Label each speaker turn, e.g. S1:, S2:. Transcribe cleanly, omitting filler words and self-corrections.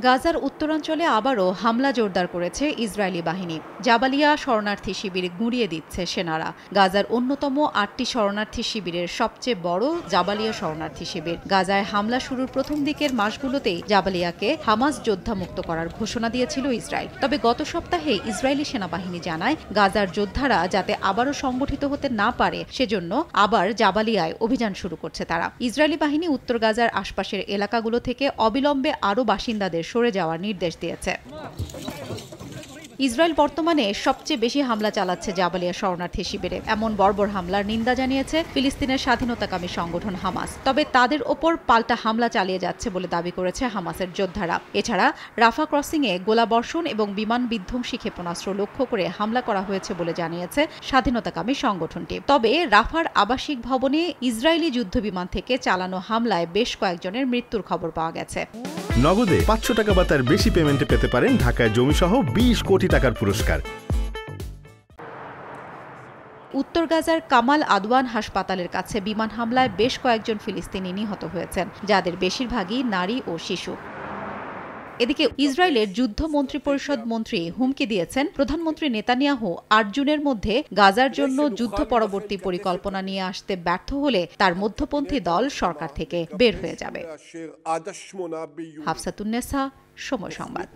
S1: গাজার উত্তরাঞ্চলে আবারও হামলা জোরদার করেছে ইসরায়েলি বাহিনী। জাবালিয়া শরণার্থী শিবির গুঁড়িয়ে দিচ্ছে সেনারা। গাজার অন্যতম ৮টি শরণার্থী শিবিরের সবচেয়ে বড় জাবালিয়া শরণার্থী শিবির। গাজায় হামলা শুরুর প্রথম দিকের মাসগুলোতেই জাবালিয়াকে হামাস যোদ্ধা মুক্ত করার ঘোষণা দিয়েছিল ইসরায়েল। তবে গত সপ্তাহে ইসরায়েলি সেনাবাহিনী জানায় গাজার যোদ্ধারা যাতে আবারও সংগঠিত হতে না পারে সেজন্য আবার জাবালিয়ায় অভিযান শুরু করছে তারা। ইসরায়েলি বাহিনী উত্তর গাজার আশপাশের এলাকাগুলো থেকে অবিলম্বে আরও বাসিন্দাদের সরে যাওয়ার নির্দেশ দিয়েছে। ইসরায়েল বর্তমানে সবচেয়ে বেশি হামলা চালাচ্ছে জাবালিয়া শরণার্থী শিবিরে। এমন বর্বর হামলার নিন্দা জানিয়েছে ফিলিস্তিনের স্বাধীনতাকামী সংগঠন হামাস। তবে তাদের ওপর পাল্টা হামলা চালিয়ে যাচ্ছে বলে দাবি করেছে হামাসের যোদ্ধারা। এছাড়া রাফা ক্রসিংয়ে গোলাবর্ষণ এবং বিমান বিধ্বংসী ক্ষেপণাস্ত্র লক্ষ্য করে হামলা করা হয়েছে বলে জানিয়েছে স্বাধীনতাকামী সংগঠনটি। তবে রাফার আবাসিক ভবনে ইসরায়েলি যুদ্ধবিমান থেকে চালানো হামলায় বেশ কয়েকজনের মৃত্যুর খবর পাওয়া গেছে।
S2: নগদে ৫০০ টাকা বা তার বেশি পেমেন্টে পেতে পারেন ঢাকায় জমিসহ ২০ কোটি টাকার পুরস্কার।
S1: উত্তর গাজার কামাল আদওয়ান হাসপাতালের কাছে বিমান হামলায় বেশ কয়েকজন ফিলিস্তিনি নিহত হয়েছেন, যাদের বেশিরভাগই নারী ও শিশু। এদিকে ইসরায়েলের যুদ্ধ মন্ত্রিপরিষদ মন্ত্রী হুমকি দিয়েছেন প্রধানমন্ত্রী নেতানিয়াহু ৮ জুনের মধ্যে গাজার জন্য যুদ্ধ পরবর্তী পরিকল্পনা নিয়ে আসতে ব্যর্থ হলে তার মধ্যপন্থী দল সরকার থেকে বের হয়ে যাবে। হাফসাতুন্নেসা, সময় সংবাদ।